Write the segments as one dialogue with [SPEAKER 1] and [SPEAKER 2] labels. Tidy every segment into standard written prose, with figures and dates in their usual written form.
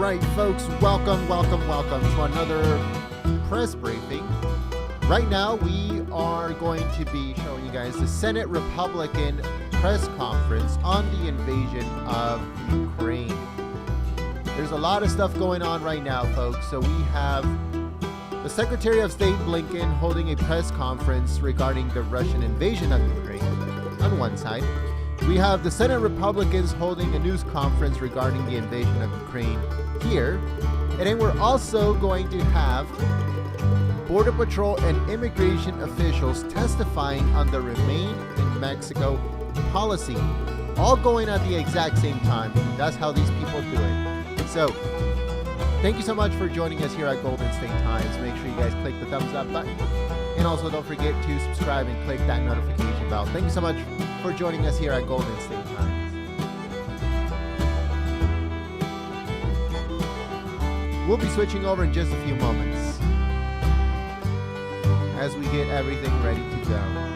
[SPEAKER 1] right, folks, welcome to another press briefing. Right now, we are going to be showing you guys the Senate Republican press conference on the invasion of Ukraine. There's a lot of stuff going on right now, folks. So we have the Secretary of State Blinken holding a press conference regarding the Russian invasion of Ukraine on one side. We have the Senate Republicans holding a news conference regarding the invasion of Ukraine here. And then we're also going to have Border Patrol and immigration officials testifying on the Remain in Mexico policy. All going at the exact same time. That's how these people do it. So, thank you so much for joining us here at Golden State Times. Make sure you guys click the thumbs up button. And also don't forget to subscribe and click that notification bell. Thank you so much for joining us here at Golden State Times. We'll be switching over in just a few moments as we get everything ready to go.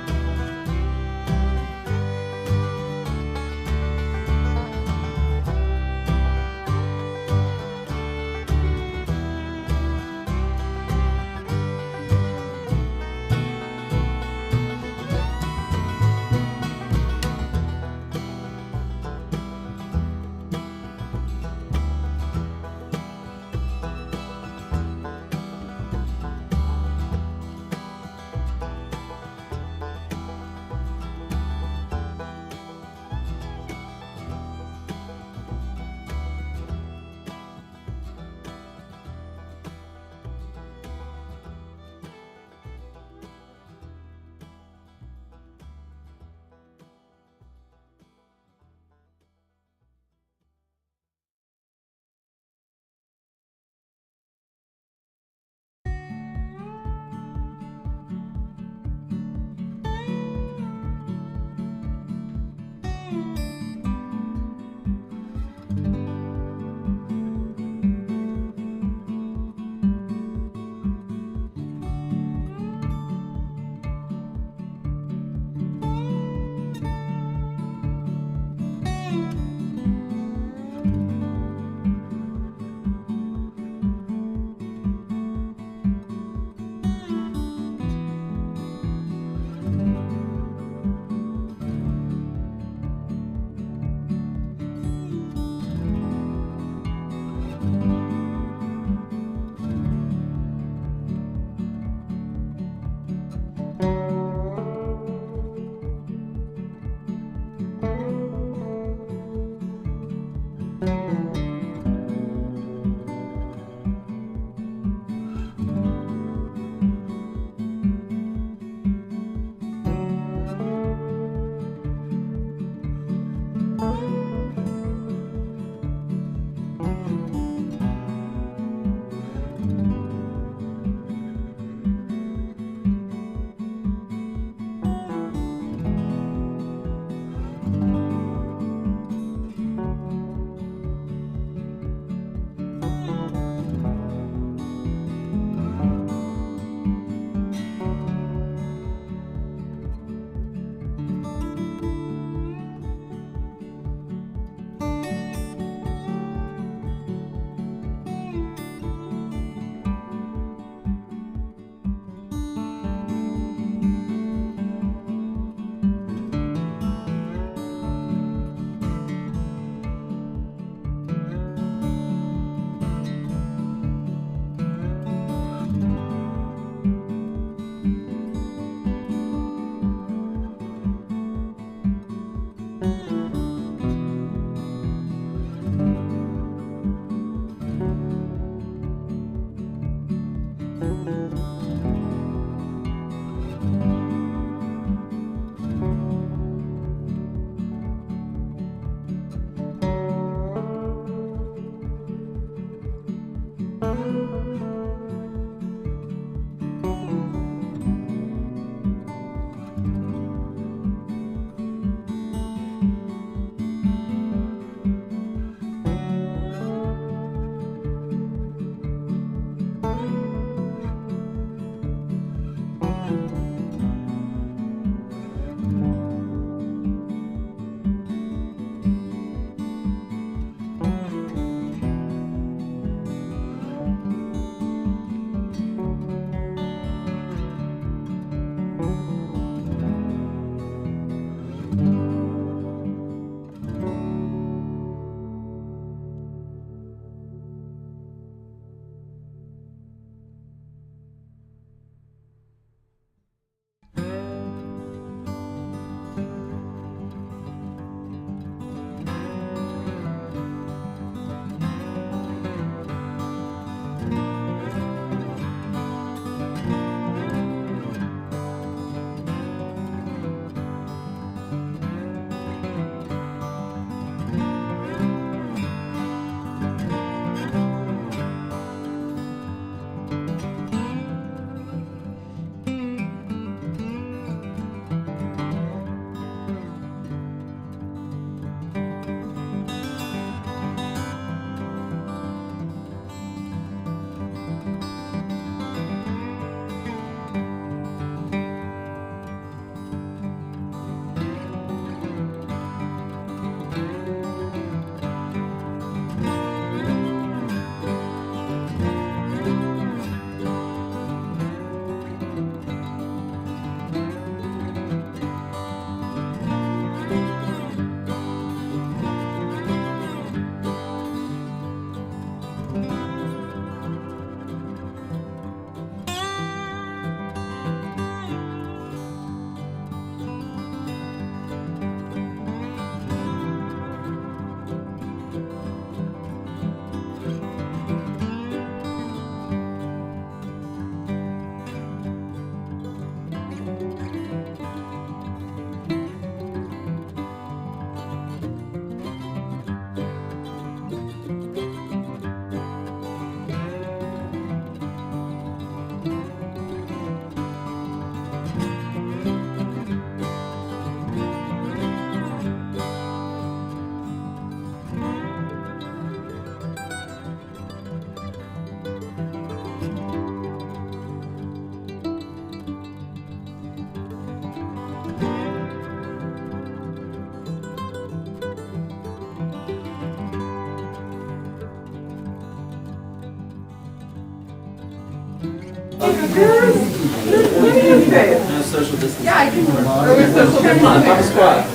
[SPEAKER 2] No social distancing.
[SPEAKER 3] Yeah, I can work with social distancing.
[SPEAKER 2] Squad.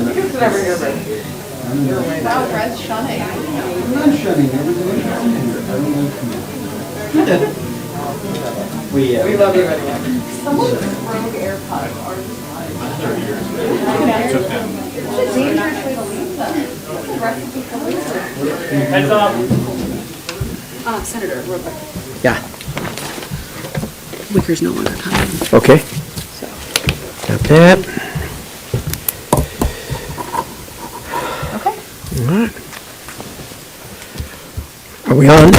[SPEAKER 3] You can sit over here, Risch. Wow, Red's shunning.
[SPEAKER 4] I'm not shunning, everybody's shunning here. I don't like you.
[SPEAKER 3] We love you anyway. Someone rogue AirPods are just It's a dangerous way to leave them. What's the recipe for losing?
[SPEAKER 2] Heads up.
[SPEAKER 5] Senator, real quick.
[SPEAKER 6] Yeah,
[SPEAKER 5] Wicker's no longer coming,
[SPEAKER 6] okay.
[SPEAKER 5] so.
[SPEAKER 6] Got that.
[SPEAKER 5] Okay.
[SPEAKER 6] All right. Are we on?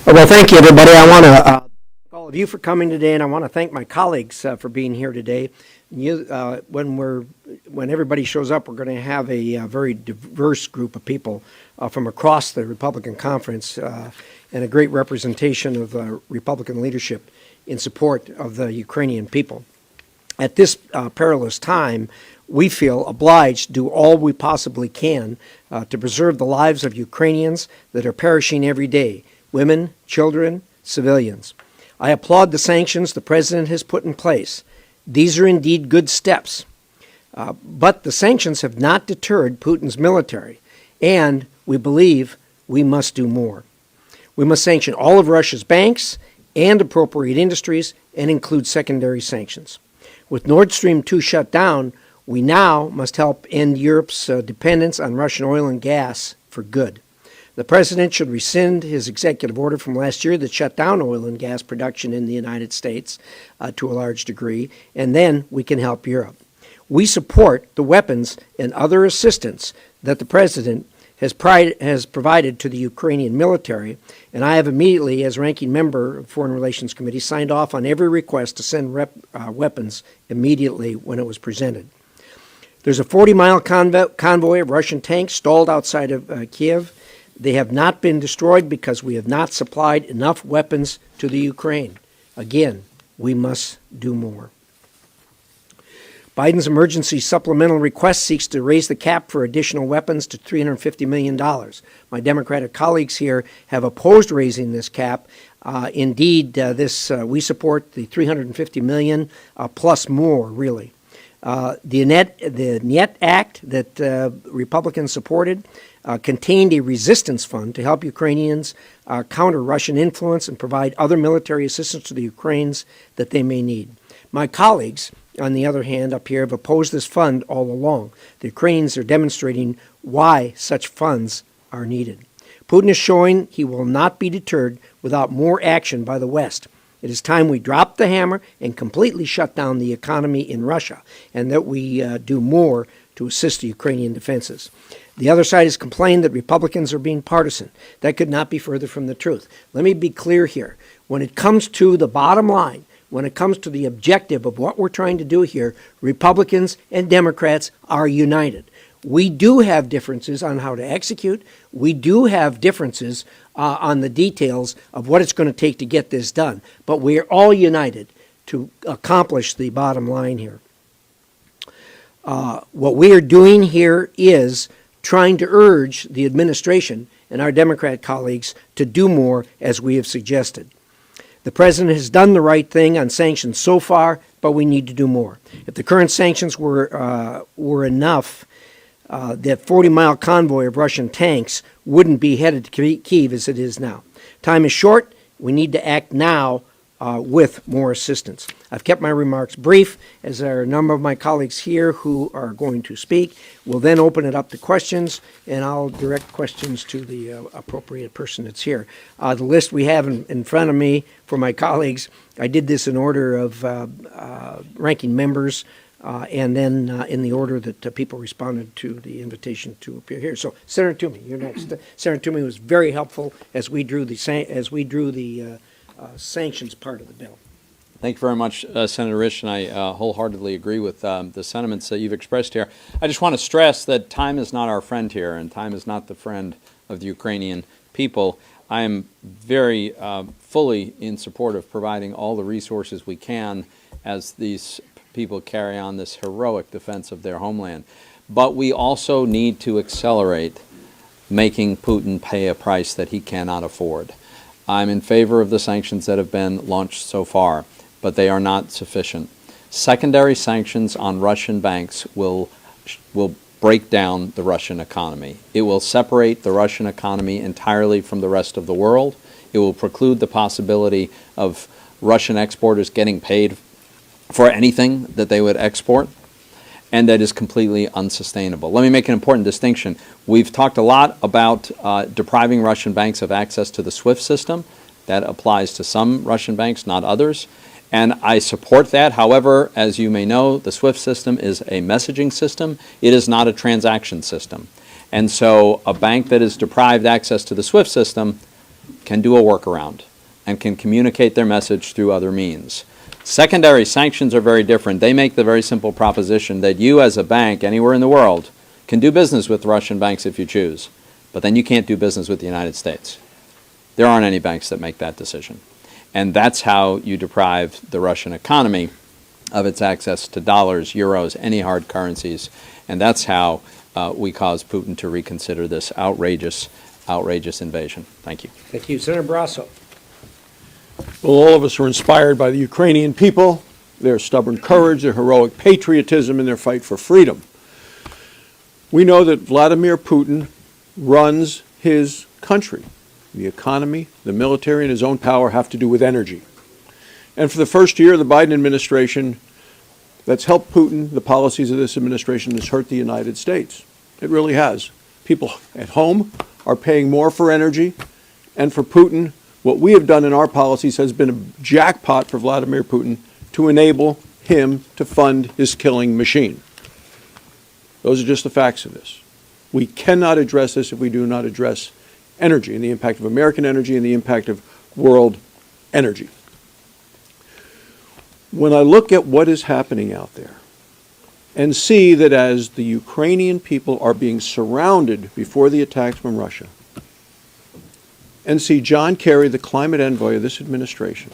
[SPEAKER 6] Well, thank you, everybody. I want to thank all of you for coming today, and I want to thank my colleagues for being here today. You, when everybody shows up, we're going to have a very diverse group of people from across the Republican conference and a great representation of Republican leadership in support of the Ukrainian people. At this perilous time, we feel obliged to do all we possibly can to preserve the lives of Ukrainians that are perishing every day, women, children, civilians. I applaud the sanctions the President has put in place. These are indeed good steps. But the sanctions have not deterred Putin's military, and we believe we must do more. We must sanction all of Russia's banks and appropriate industries and include secondary sanctions. With Nord Stream 2 shut down, we now must help end Europe's dependence on Russian oil and gas for good. The president should rescind his executive order from last year that shut down oil and gas production in the United States to a large degree, and then we can help Europe. We support the weapons and other assistance that the president has provided to the Ukrainian military, and I have immediately, as ranking member of the Foreign Relations Committee, signed off on every request to send weapons immediately when it was presented. There's a 40-mile convoy of Russian tanks stalled outside of Kiev. They have not been destroyed because we have not supplied enough weapons to the Ukraine. Again, we must do more. Biden's emergency supplemental request seeks to raise the cap for additional weapons to $350 million. My Democratic colleagues here have opposed raising this cap. Indeed, we support the $350 million plus more, really. The NET Act that Republicans supported contained a resistance fund to help Ukrainians counter Russian influence and provide other military assistance to the Ukrainians that they may need. My colleagues, on the other hand, up here have opposed this fund all along. The Ukrainians are demonstrating why such funds are needed. Putin is showing he will not be deterred without more action by the West. It is time we drop the hammer and completely shut down the economy in Russia, and that we do more to assist the Ukrainian defenses. The other side has complained that Republicans are being partisan. That could not be further from the truth. Let me be clear here. When it comes to the bottom line, when it comes to the objective of what we're trying to do here, Republicans and Democrats are united. We do have differences on how to execute. We do have differences on the details of what it's going to take to get this done. But we are all united to accomplish the bottom line here. What we are doing here is trying to urge the administration and our Democrat colleagues to do more, as we have suggested. The president has done the right thing on sanctions so far, but we need to do more. If the current sanctions were enough, that 40-mile convoy of Russian tanks wouldn't be headed to Kyiv as it is now. Time is short. We need to act now with more assistance. I've kept my remarks brief, as there are a number of my colleagues here who are going to speak. We'll then open it up to questions, and I'll direct questions to the appropriate person that's here. The list we have in front of me for my colleagues, I did this in order of ranking members, and then in the order that people responded to the invitation to appear here. So, Senator Toomey, you're next. Senator Toomey was very helpful as we drew the sanctions part of the bill.
[SPEAKER 2] Thank you very much, Senator Risch, and I wholeheartedly agree with the sentiments that you've expressed here. I just want to stress that time is not our friend here, and time is not the friend of the Ukrainian people. I am very fully in support of providing all the resources we can as these people carry on this heroic defense of their homeland. But we also need to accelerate making Putin pay a price that he cannot afford. I'm in favor of the sanctions that have been launched so far, but they are not sufficient. Secondary sanctions on Russian banks will break down the Russian economy. It will separate the Russian economy entirely from the rest of the world. It will preclude the possibility of Russian exporters getting paid for anything that they would export, and that is completely unsustainable. Let me make an important distinction. We've talked a lot about depriving Russian banks of access to the SWIFT system. That applies to some Russian banks, not others. And I support that. However, as you may know, the SWIFT system is a messaging system. It is not a transaction system. And so a bank that is deprived access to the SWIFT system can do a workaround and can communicate their message through other means. Secondary sanctions are very different. They make the very simple proposition that you as a bank anywhere in the world can do business with Russian banks if you choose, but then you can't do business with the United States. There aren't any banks that make that decision. And that's how you deprive the Russian economy of its access to dollars, euros, any hard currencies. And that's how we cause Putin to reconsider this outrageous invasion. Thank you.
[SPEAKER 6] Thank you. Senator Brasso.
[SPEAKER 5] Well, all of us are inspired by the Ukrainian people, their stubborn courage, their heroic patriotism, and their fight for freedom. We know that Vladimir Putin runs his country. The economy, the military, and his own power have to do with energy. And for the first year of the Biden administration, that's helped Putin. The policies of this administration has hurt the United States. It really has. People at home are paying more for energy, and for Putin, what we have done in our policies has been a jackpot for Vladimir Putin to enable him to fund his killing machine. Those are just the facts of this. We cannot address this if we do not address energy and the impact of American energy and the impact of world energy. When I look at what is happening out there and see that as the Ukrainian people are being surrounded before the attacks from Russia, and see John Kerry, the climate envoy of this administration,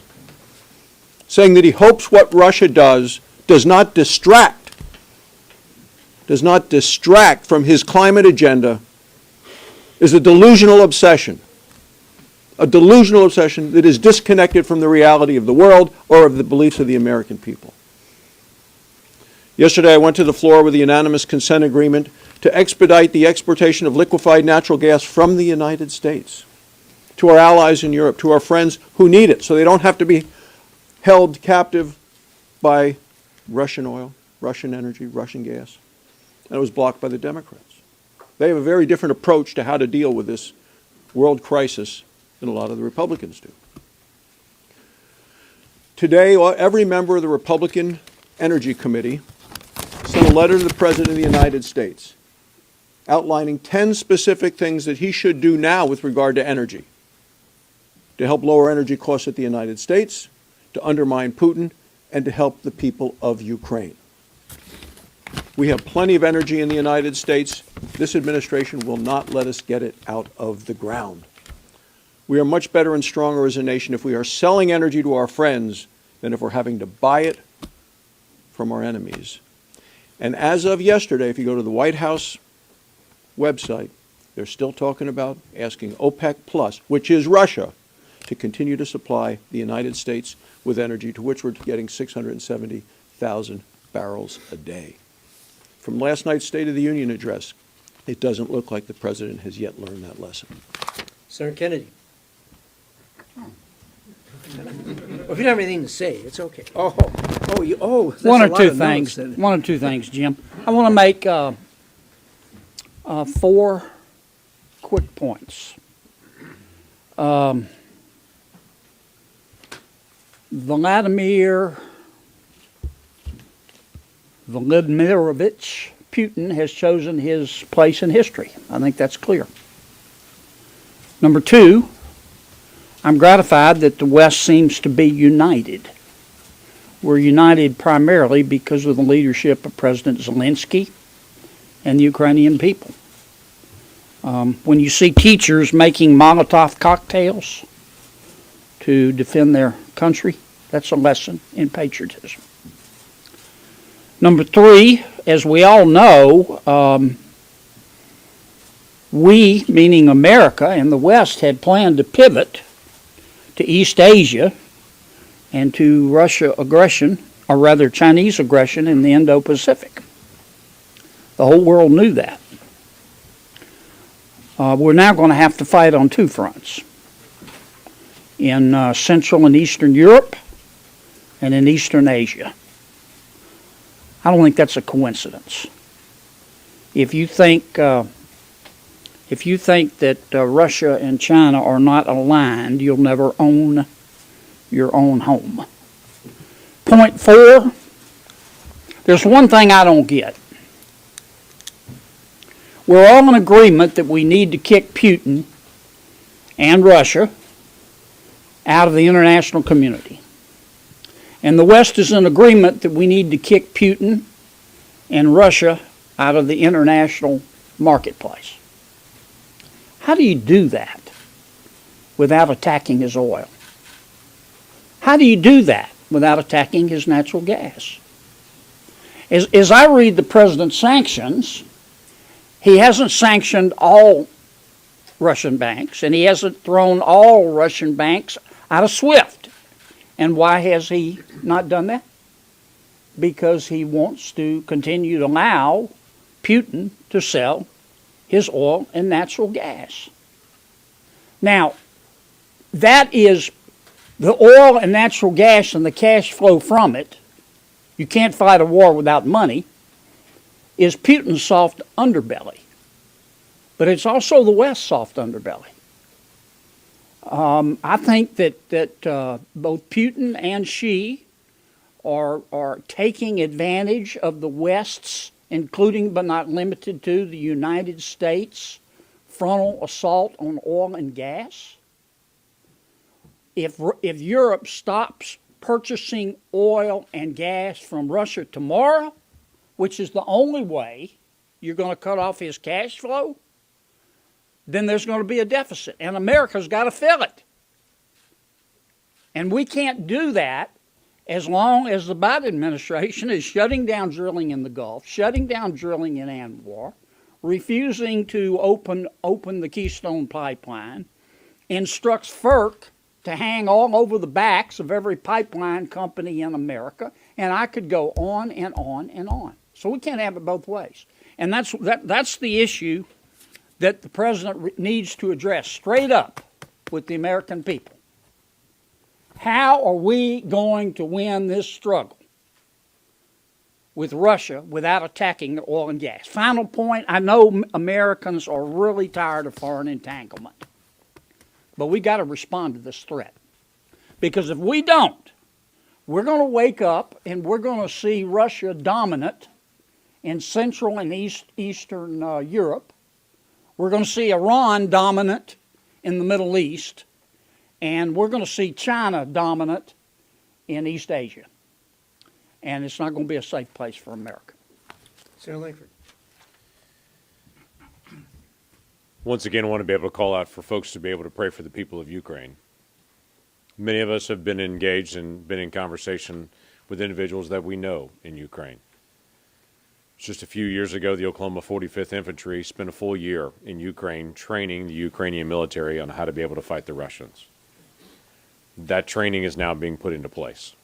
[SPEAKER 5] saying that he hopes what Russia does not distract from his climate agenda, is a delusional obsession. A delusional obsession that is disconnected from the reality of the world or of the beliefs of the American people. Yesterday I went to the floor with the unanimous consent agreement to expedite the exportation of liquefied natural gas from the United States to our allies in Europe, to our friends who need it, so they don't have to be held captive by Russian oil, Russian energy, Russian gas. And it was blocked by the Democrats. They have a very different approach to how to deal with this world crisis than a lot of the Republicans do. Today, every member of the Republican Energy Committee sent a letter to the President of the United States outlining 10 specific things that he should do now with regard to energy to help lower energy costs at the United States, to undermine Putin, and to help the people of Ukraine. We have plenty of energy in the United States. This administration will not let us get it out of the ground. We are much better and stronger as a nation if we are selling energy to our friends than if we're having to buy it from our enemies. And as of yesterday, if you go to the White House website, they're still talking about asking OPEC Plus, which is Russia, to continue to supply the United States with energy, to which we're getting 670,000 barrels a day. From last night's State of the Union address, it doesn't look like the President has yet learned that lesson.
[SPEAKER 6] Senator Kennedy. Well, if you don't have anything to say, it's okay. That's
[SPEAKER 7] One
[SPEAKER 6] a
[SPEAKER 7] or
[SPEAKER 6] lot
[SPEAKER 7] two
[SPEAKER 6] of
[SPEAKER 7] things.
[SPEAKER 6] notes.
[SPEAKER 7] One or two things, Jim. I want to make 4 quick points. Vladimir Vladimirovich Putin has chosen his place in history. I think that's clear. Number 2, I'm gratified that the West seems to be united. We're united primarily because of the leadership of President Zelensky and the Ukrainian people. When you see teachers making Molotov cocktails to defend their country, that's a lesson in patriotism. Number 3, as we all know, we, meaning America and the West, had planned to pivot to East Asia and to Russia aggression, or rather Chinese aggression in the Indo-Pacific. The whole world knew that. We're now going to have to fight on 2 fronts. In Central and Eastern Europe and in Eastern Asia. I don't think that's a coincidence. If you think that Russia and China are not aligned, you'll never own your own home. Point 4, there's one thing I don't get. We're all in agreement that we need to kick Putin and Russia out of the international community. And the West is in agreement that we need to kick Putin and Russia out of the international marketplace. How do you do that without attacking his oil? How do you do that without attacking his natural gas? As I read the president's sanctions, he hasn't sanctioned all Russian banks, and he hasn't thrown all Russian banks out of SWIFT. And why has he not done that? Because he wants to continue to allow Putin to sell his oil and natural gas. Now, that is the oil and natural gas and the cash flow from it. You can't fight a war without money. Is Putin's soft underbelly. but it's also the West's soft underbelly. I think that both Putin and Xi are taking advantage of the West's, including but not limited to the United States, frontal assault on oil and gas. If Europe stops purchasing oil and gas from Russia tomorrow, which is the only way you're going to cut off his cash flow, then there's going to be a deficit, and America's got to fill it. And we can't do that as long as the Biden administration is shutting down drilling in the Gulf, shutting down drilling in ANWR, refusing to open the Keystone Pipeline, instructs FERC to hang all over the backs of every pipeline company in America, and I could go on and on and on. So we can't have it both ways. And that's the issue that the president needs to address straight up with the American people. How are we going to win this struggle with Russia without attacking the oil and gas? Final point, I know Americans are really tired of foreign entanglement, but we got to respond to this threat. Because if we don't, we're going to wake up and we're going to see Russia dominant in Central and Eastern Europe. We're going to see Iran dominant in the Middle East, and we're going to see China dominant in East Asia. And it's not going to be a safe place for America.
[SPEAKER 6] Senator Langford.
[SPEAKER 8] Once again, I want to be able to call out for folks to be able to pray for the people of Ukraine. Many of us have been engaged and been in conversation with individuals that we know in Ukraine. Just a few years ago, the Oklahoma 45th Infantry spent a full year in Ukraine training the Ukrainian military on how to be able to fight the Russians. That training is now being put into place.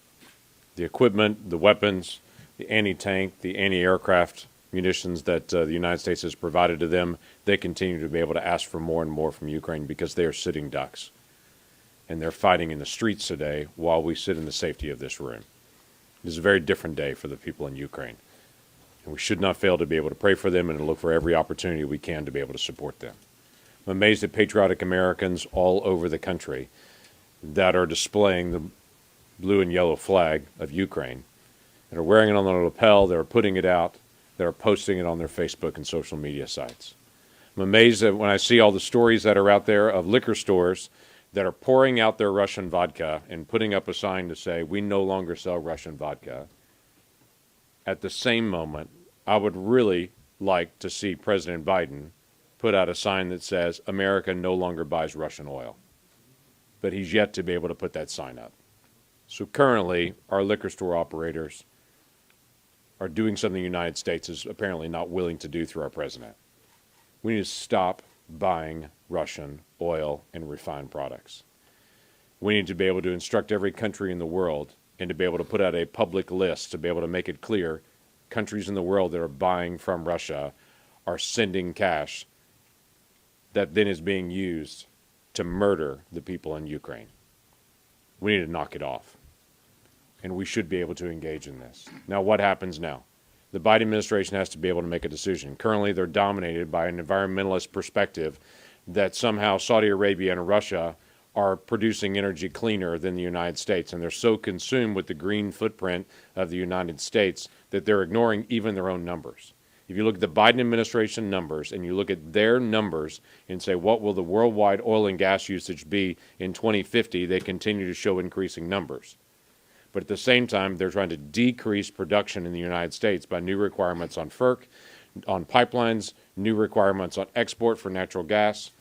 [SPEAKER 8] The equipment, the weapons, the anti-tank, the anti-aircraft munitions that the United States has provided to them, they continue to be able to ask for more and more from Ukraine because they are sitting ducks. And they're fighting in the streets today while we sit in the safety of this room. It is a very different day for the people in Ukraine. And we should not fail to be able to pray for them and to look for every opportunity we can to be able to support them. I'm amazed at patriotic Americans all over the country that are displaying the blue and yellow flag of Ukraine, that are wearing it on their lapel, that are putting it out, that are posting it on their Facebook and social media sites. I'm amazed that when I see all the stories that are out there of liquor stores that are pouring out their Russian vodka and putting up a sign to say, we no longer sell Russian vodka. At the same moment, I would really like to see President Biden put out a sign that says, America no longer buys Russian oil. But he's yet to be able to put that sign up. So currently, our liquor store operators are doing something the United States is apparently not willing to do through our president. We need to stop buying Russian oil and refined products. We need to be able to instruct every country in the world and to be able to put out a public list to be able to make it clear countries in the world that are buying from Russia are sending cash that then is being used to murder the people in Ukraine. We need to knock it off. And we should be able to engage in this. Now, what happens now? The Biden administration has to be able to make a decision. Currently, they're dominated by an environmentalist perspective that somehow Saudi Arabia and Russia are producing energy cleaner than the United States. And they're so consumed with the green footprint of the United States that they're ignoring even their own numbers. If you look at the Biden administration numbers and you look at their numbers and say, what will the worldwide oil and gas usage be in 2050, they continue to show increasing numbers. But at the same time, they're trying to decrease production in the United States by new requirements on FERC, on pipelines, new requirements on export for natural gas,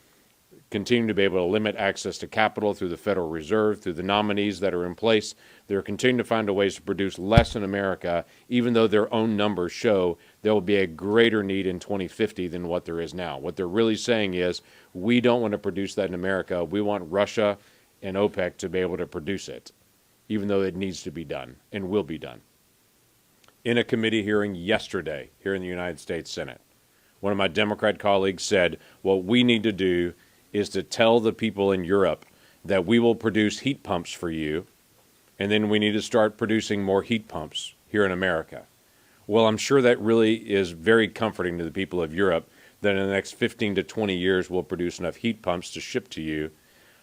[SPEAKER 8] continue to be able to limit access to capital through the Federal Reserve, through the nominees that are in place. They're continuing to find ways to produce less in America, even though their own numbers show there will be a greater need in 2050 than what there is now. What they're really saying is, we don't want to produce that in America. We want Russia and OPEC to be able to produce it, even though it needs to be done and will be done. In a committee hearing yesterday here in the United States Senate, one of my Democrat colleagues said, what we need to do is to tell the people in Europe that we will produce heat pumps for you, and then we need to start producing more heat pumps here in America. Well, I'm sure that really is very comforting to the people of Europe that in the next 15 to 20 years we'll produce enough heat pumps to ship to you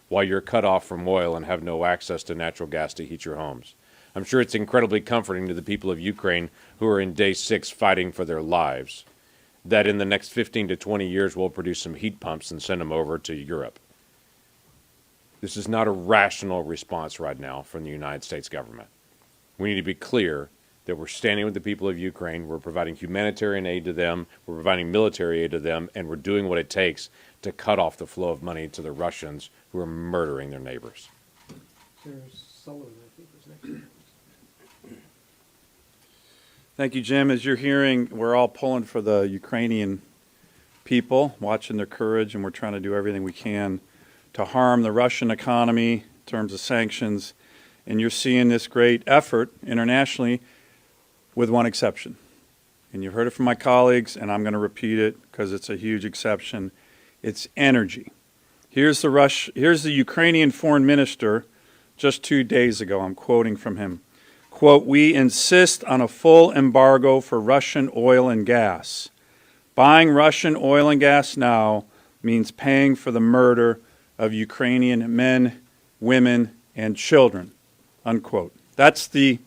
[SPEAKER 8] while you're cut off from oil and have no access to natural gas to heat your homes. I'm sure it's incredibly comforting to the people of Ukraine who are in day 6 fighting for their lives that in the next 15 to 20 years we'll produce some heat pumps and send them over to Europe. This is not a rational response right now from the United States government. We need to be clear that we're standing with the people of Ukraine, we're providing humanitarian aid to them, we're providing military aid to them, and we're doing what it takes to cut off the flow of money to the Russians who are murdering their neighbors.
[SPEAKER 2] Thank you, Jim. As you're hearing, we're all pulling for the Ukrainian people, watching their courage, and we're trying to do everything we can to harm the Russian economy in terms of sanctions. And you're seeing this great effort internationally with one exception. And you've heard it from my colleagues, and I'm going to repeat it because it's a huge exception. It's energy. Here's the Ukrainian foreign minister just 2 days ago. I'm quoting from him. Quote, "We insist on a full embargo for Russian oil and gas. Buying Russian oil and gas now means paying for the murder of Ukrainian men, women, and children." Unquote. That's the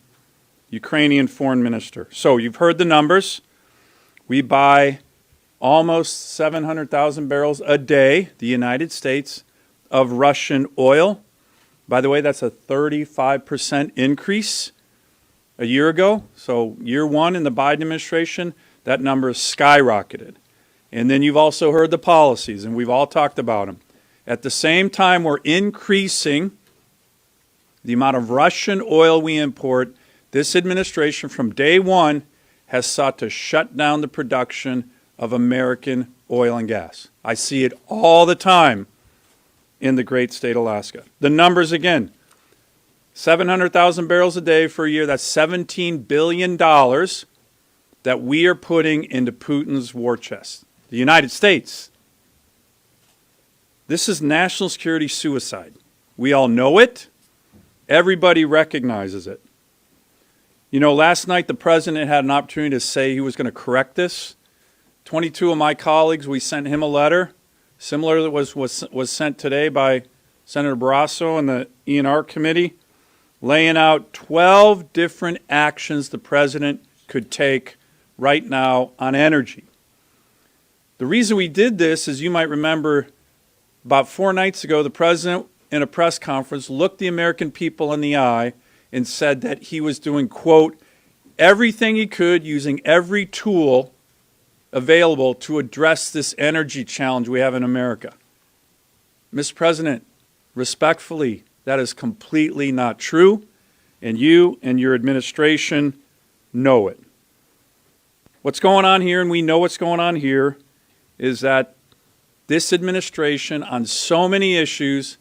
[SPEAKER 2] Ukrainian foreign minister. So you've heard the numbers. We buy almost 700,000 barrels a day, the United States, of Russian oil. By the way, that's a 35% increase a year ago. So year one in the Biden administration, that number is skyrocketed. And then you've also heard the policies, and we've all talked about them. At the same time, we're increasing the amount of Russian oil we import. This administration, from day one, has sought to shut down the production of American oil and gas. I see it all the time in the great state of Alaska. The numbers again, 700,000 barrels a day for a year, that's $17 billion that we are putting into Putin's war chest. The United States. This is national security suicide. We all know it. Everybody recognizes it. You know, last night the president had an opportunity to say he was going to correct this. 22 of my colleagues, we sent him a letter, similar that was sent today by Senator Barrasso and the E&R committee, laying out 12 different actions the president could take right now on energy. The reason we did this is, you might remember, about 4 nights ago, the president in a press conference looked the American people in the eye and said that he was doing, quote, everything he could, using every tool available to address this energy challenge we have in America. Mr. President, respectfully, that is completely not true, and you and your administration know it. What's going on here, and we know what's going on here, is that this administration on so many issues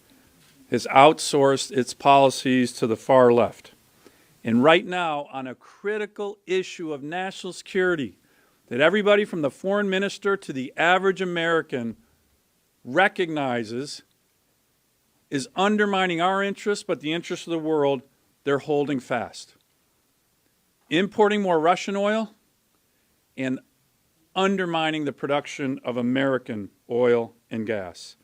[SPEAKER 2] has outsourced its policies to the far left. And right now, on a critical issue of national security that everybody from the foreign minister to the average American recognizes is undermining our interests, but the interests of the world, they're holding fast. Importing more Russian oil and undermining the production of American oil and gas.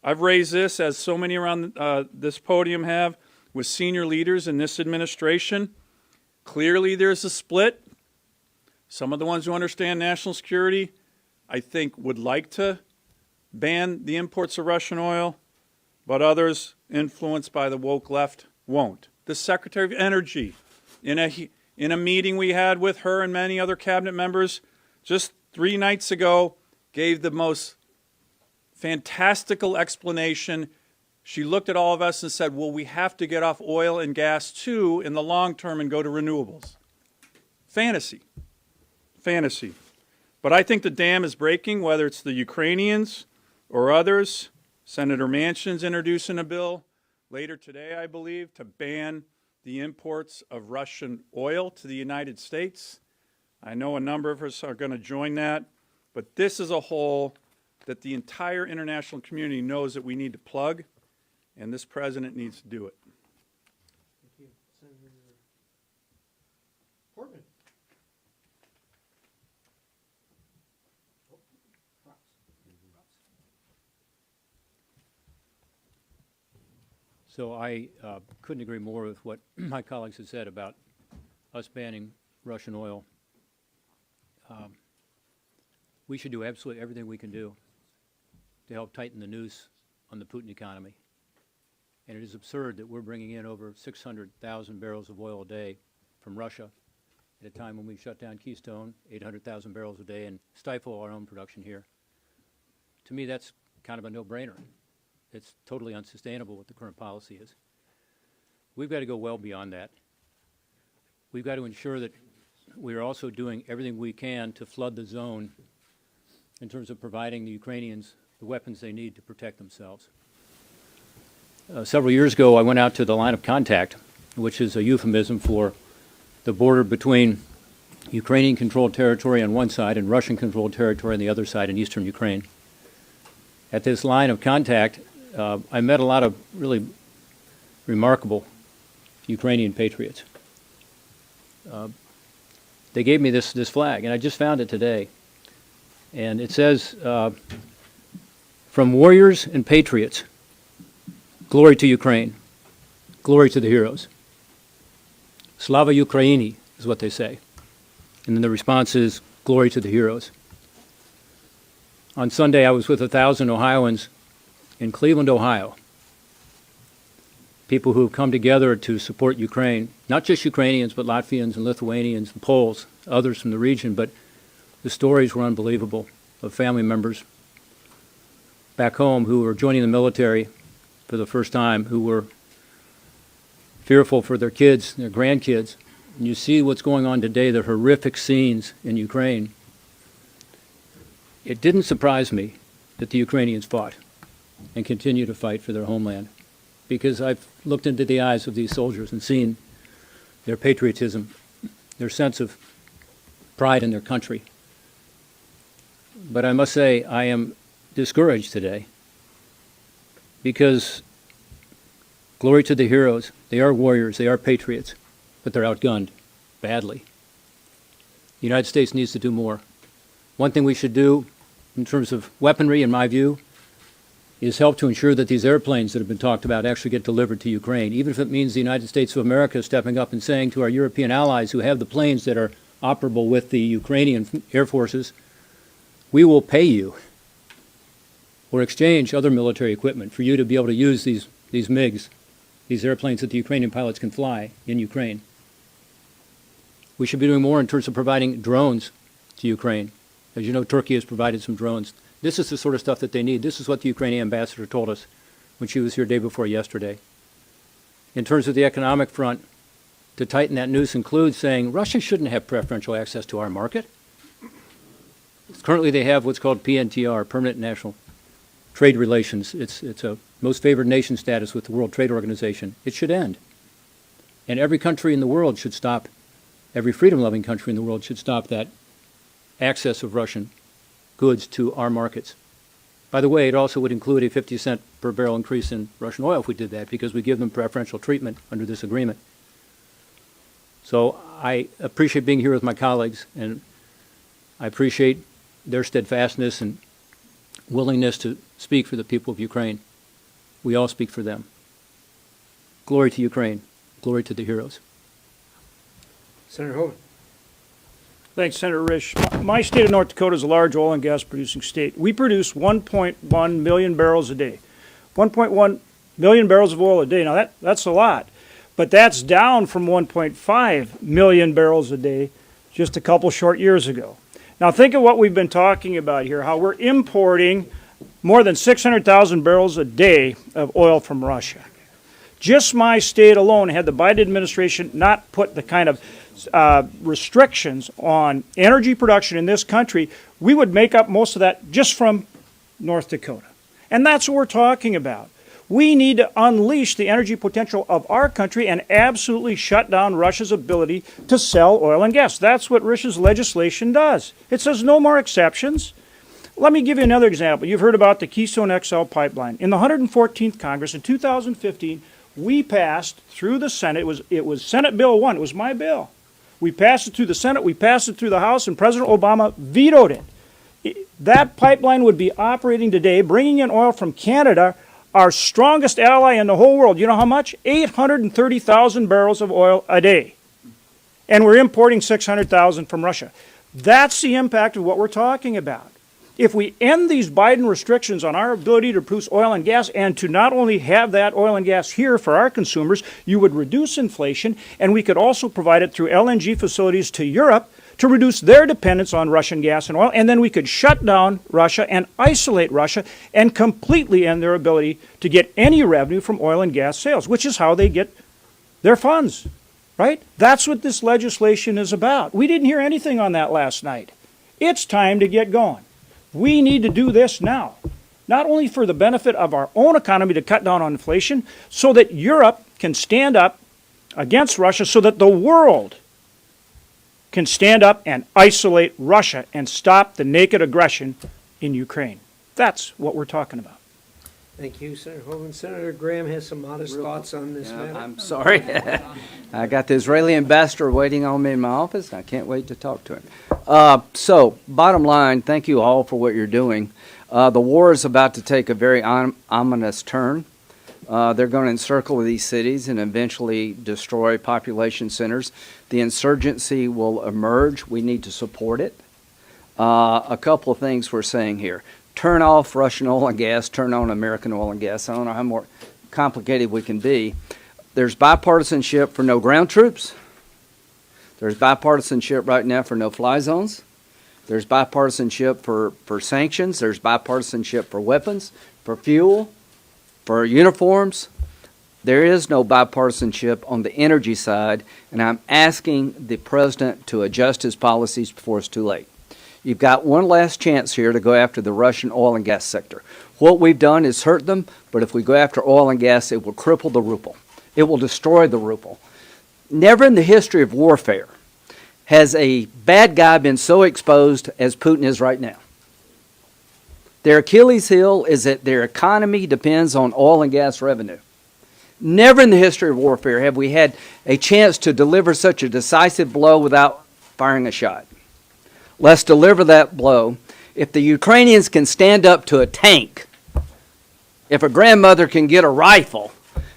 [SPEAKER 2] I've raised this, as so many around this podium have, with senior leaders in this administration. Clearly there's a split. Some of the ones who understand national security, I think, would like to ban the imports of Russian oil, but others, influenced by the woke left, won't. The Secretary of Energy, in a meeting we had with her and many other cabinet members just 3 nights ago, gave the most fantastical explanation. She looked at all of us and said, well, we have to get off oil and gas too in the long term and go to renewables. Fantasy. Fantasy. But I think the dam is breaking, whether it's the Ukrainians or others. Senator Manchin's introducing a bill later today, I believe, to ban the imports of Russian oil to the United States. I know a number of us are going to join that, but this is a hole that the entire international community knows that we need to plug, and this president needs to do it.
[SPEAKER 6] Thank you. Senator Portman.
[SPEAKER 9] So I couldn't agree more with what my colleagues have said about us banning Russian oil. We should do absolutely everything we can do to help tighten the noose on the Putin economy. And it is absurd that we're bringing in over 600,000 barrels of oil a day from Russia at a time when we shut down Keystone, 800,000 barrels a day, and stifle our own production here. To me, that's kind of a no-brainer. It's totally unsustainable what the current policy is. We've got to go well beyond that. We've got to ensure that we are also doing everything we can to flood the zone in terms of providing the Ukrainians the weapons they need to protect themselves. Several years ago, I went out to the line of contact, which is a euphemism for the border between Ukrainian-controlled territory on one side and Russian-controlled territory on the other side in eastern Ukraine. At this line of contact, I met a lot of really remarkable Ukrainian patriots. They gave me this flag, and I just found it today. And it says, from warriors and patriots, glory to Ukraine, glory to the heroes. Slava Ukraini is what they say. And then the response is, glory to the heroes. On Sunday, I was with 1,000 Ohioans in Cleveland, Ohio. People who have come together to support Ukraine, not just Ukrainians, but Latvians and Lithuanians and Poles, others from the region, but the stories were unbelievable of family members back home who were joining the military for the first time, who were fearful for their kids, their grandkids. And you see what's going on today, the horrific scenes in Ukraine. It didn't surprise me that the Ukrainians fought and continue to fight for their homeland, because I've looked into the eyes of these soldiers and seen their patriotism, their sense of pride in their country. But I must say, I am discouraged today, because glory to the heroes. They are warriors, they are patriots, but they're outgunned badly. The United States needs to do more. One thing we should do in terms of weaponry, in my view, is help to ensure that these airplanes that have been talked about actually get delivered to Ukraine, even if it means the United States of America stepping up and saying to our European allies who have the planes that are operable with the Ukrainian Air Forces, we will pay you or exchange other military equipment for you to be able to use these MiGs, these airplanes that the Ukrainian pilots can fly in Ukraine. We should be doing more in terms of providing drones to Ukraine. As you know, Turkey has provided some drones. This is the sort of stuff that they need. This is what the Ukrainian ambassador told us when she was here day before yesterday. In terms of the economic front, to tighten that noose includes saying Russia shouldn't have preferential access to our market. Currently they have what's called PNTR, Permanent National Trade Relations. It's a most favored nation status with the World Trade Organization. It should end. And every country in the world should stop, every freedom-loving country in the world should stop that access of Russian goods to our markets. By the way, it also would include a 50-cent per barrel increase in Russian oil if we did that, because we give them preferential treatment under this agreement. So I appreciate being here with my colleagues, and I appreciate their steadfastness and willingness to speak for the people of Ukraine. We all speak for them. Glory to Ukraine. Glory to the heroes.
[SPEAKER 6] Senator Hogan.
[SPEAKER 7] Thanks, Senator Risch. My state of North Dakota is a large oil and gas producing state. We produce 1.1 million barrels a day. 1.1 million barrels of oil a day. Now that's a lot, but that's down from 1.5 million barrels a day just a couple short years ago. Now think of what we've been talking about here, how we're importing more than 600,000 barrels a day of oil from Russia. Just my state alone, had the Biden administration not put the kind of restrictions on energy production in this country, we would make up most of that just from North Dakota. And that's what we're talking about. We need to unleash the energy potential of our country and absolutely shut down Russia's ability to sell oil and gas. That's what Risch's legislation does. It says no more exceptions. Let me give you another example. You've heard about the Keystone XL pipeline. In the 114th Congress in 2015, we passed through the Senate, it was Senate Bill 1, it was my bill. We passed it through the Senate, we passed it through the House, and President Obama vetoed it. That pipeline would be operating today, bringing in oil from Canada our strongest ally in the whole world, you know how much? 830,000 barrels of oil a day. And we're importing 600,000 from Russia. That's the impact of what we're talking about. If we end these Biden restrictions on our ability to produce oil and gas, and to not only have that oil and gas here for our consumers, you would reduce inflation, and we could also provide it through LNG facilities to Europe to reduce their dependence on Russian gas and oil, and then we could shut down Russia and isolate Russia and completely end their ability to get any revenue from oil and gas sales, which is how they get their funds, right? That's what this legislation is about. We didn't hear anything on that last night. It's time to get going. We need to do this now, not only for the benefit of our own economy to cut down on inflation, so that Europe can stand up against Russia, so that the world can stand up and isolate Russia and stop the naked aggression in Ukraine. That's what we're talking about.
[SPEAKER 6] Thank you, Senator Hogan. Senator Graham has some modest thoughts on this matter.
[SPEAKER 10] I'm sorry. I got the Israeli ambassador waiting on me in my office. I can't wait to talk to him. So, bottom line, thank you all for what you're doing. The war is about to take a very ominous turn. They're going to encircle these cities and eventually destroy population centers. The insurgency will emerge. We need to support it. A couple of things we're saying here. Turn off Russian oil and gas, turn on American oil and gas. I don't know how more complicated we can be. There's bipartisanship for no ground troops. There's bipartisanship right now for no-fly zones. There's bipartisanship for sanctions. There's bipartisanship for weapons, for fuel, for uniforms. There is no bipartisanship on the energy side, and I'm asking the president to adjust his policies before it's too late. You've got one last chance here to go after the Russian oil and gas sector. What we've done is hurt them, but if we go after oil and gas, it will cripple the ruble. It will destroy the ruble. Never in the history of warfare has a bad guy been so exposed as Putin is right now. Their Achilles heel is that their economy depends on oil and gas revenue. Never in the history of warfare have we had a chance to deliver such a decisive blow without firing a shot. Let's deliver that blow. If the Ukrainians can stand up to a tank, if a grandmother can get a rifle,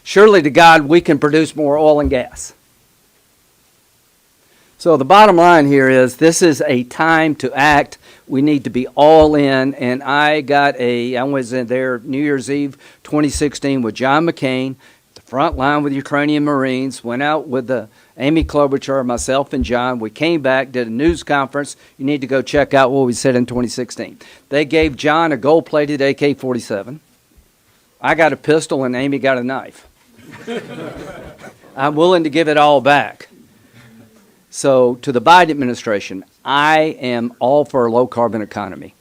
[SPEAKER 10] surely to God we can produce more oil and gas. So the bottom line here is this is a time to act. We need to be all in. And I was in there New Year's Eve 2016 with John McCain, the front line with Ukrainian Marines, went out with Amy Klobuchar, myself, and John. We came back, did a news conference. You need to go check out what we said in 2016. They gave John a gold-plated AK-47. I got a pistol, and Amy got a knife. I'm willing to give it all back. So to the Biden administration, I am all for a low-carbon economy.